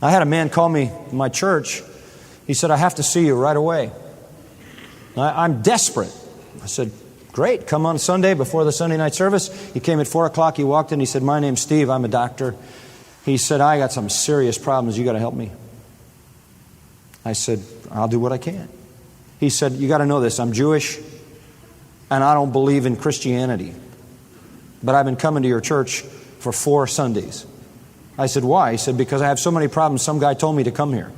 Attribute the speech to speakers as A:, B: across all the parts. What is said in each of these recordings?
A: I had a man call me in my church. He said, I have to see you right away. I'm desperate. I said, great, come on Sunday before the Sunday night service. He came at 4 o'clock. He walked in. He said, my name's Steve. I'm a doctor. He said, I got some serious problems. You got to help me. I said, I'll do what I can. He said, you got to know this. I'm Jewish, and I don't believe in Christianity. But I've been coming to your church for 4 Sundays. I said, why? He said, because I have so many problems, some guy told me to come here.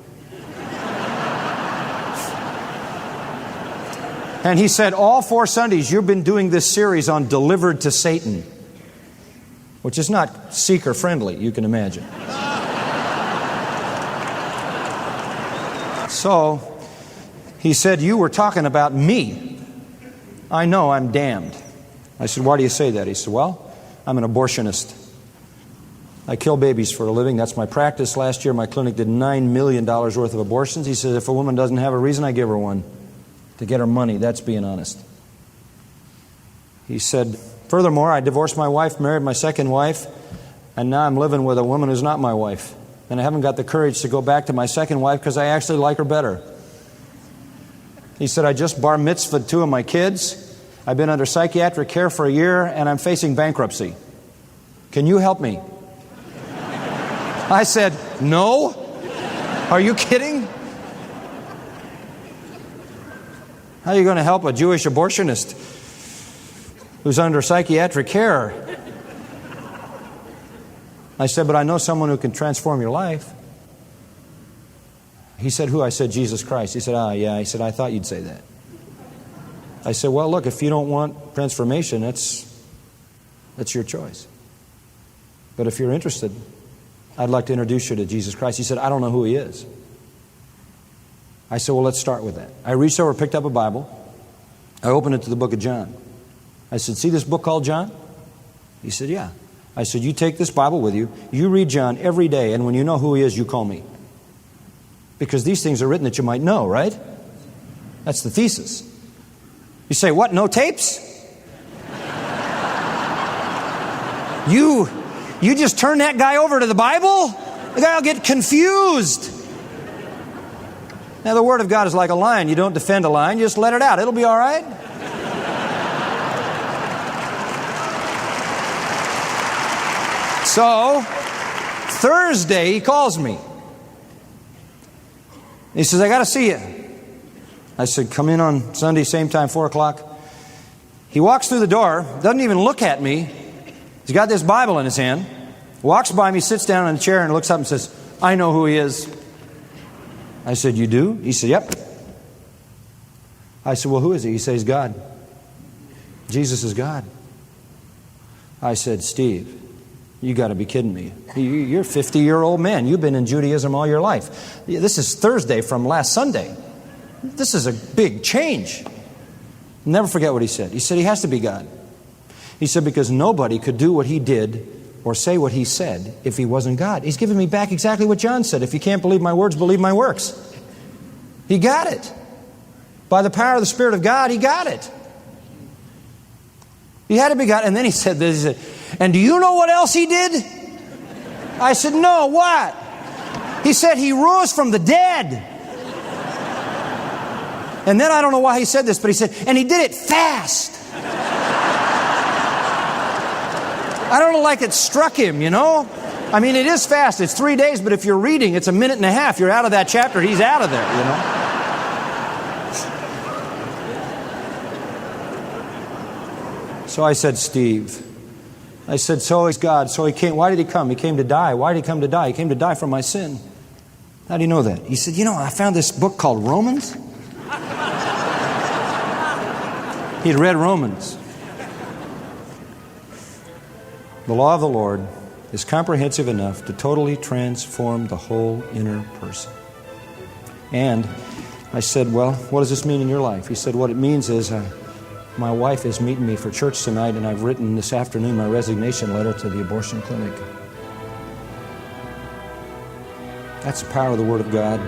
A: And he said, all 4 Sundays you've been doing this series on delivered to Satan, which is not seeker-friendly, you can imagine. So, he said, you were talking about me. I know I'm damned. I said, why do you say that? He said, well, I'm an abortionist. I kill babies for a living. That's my practice. Last year, my clinic did $9 million worth of abortions. He says, if a woman doesn't have a reason, I give her one. To get her money. That's being honest. He said, furthermore, I divorced my wife, married my second wife, and now I'm living with a woman who's not my wife. And I haven't got the courage to go back to my second wife because I actually like her better. He said, I just bar mitzvahed 2 of my kids. I've been under psychiatric care for a year, and I'm facing bankruptcy. Can you help me? I said, no. Are you kidding? How are you going to help a Jewish abortionist who's under psychiatric care? I said, but I know someone who can transform your life. He said, who? I said, Jesus Christ. He said, yeah. He said, I thought you'd say that. I said, well, look, if you don't want transformation, that's your choice. But if you're interested, I'd like to introduce you to Jesus Christ. He said, I don't know who He is. I said, well, let's start with that. I reached over, picked up a Bible. I opened it to the book of John. I said, see this book called John? He said, yeah. I said, you take this Bible with you. You read John every day, and when you know who He is, you call me. Because these things are written that you might know, right? That's the thesis. You say, what, no tapes? You just turn that guy over to the Bible? The guy will get confused. Now, the Word of God is like a lion. You don't defend a lion, you just let it out. It'll be all right. So, Thursday, he calls me. He says, I got to see you. I said, come in on Sunday, same time, 4 o'clock. He walks through the door, doesn't even look at me. He's got this Bible in his hand. Walks by me, sits down in a chair and looks up and says, I know who He is. I said, you do? He said, yep. I said, well, who is He? He says, God. Jesus is God. I said, Steve, you got to be kidding me. You're a 50-year-old man. You've been in Judaism all your life. This is Thursday from last Sunday. This is a big change. Never forget what he said. He said, He has to be God. He said, because nobody could do what He did or say what He said if He wasn't God. He's giving me back exactly what John said. If you can't believe my words, believe my works. He got it. By the power of the Spirit of God, He got it. He had to be God. And then he said this, he said, and do you know what else He did? I said, no, what? He said He rose from the dead. And then I don't know why he said this, but he said, and He did it fast. I don't know, like it struck him, you know? I mean, it is fast. It's 3 days, but if you're reading, it's a minute and a half. You're out of that chapter, he's out of there, you know? So I said, Steve. I said, so He's God. So He came. Why did He come? He came to die. Why did He come to die? He came to die for my sin. How do you know that? He said, you know, I found this book called Romans. He'd read Romans. The law of the Lord is comprehensive enough to totally transform the whole inner person. And I said, well, what does this mean in your life? He said, what it means is my wife is meeting me for church tonight, and I've written this afternoon my resignation letter to the abortion clinic. That's the power of the Word of God.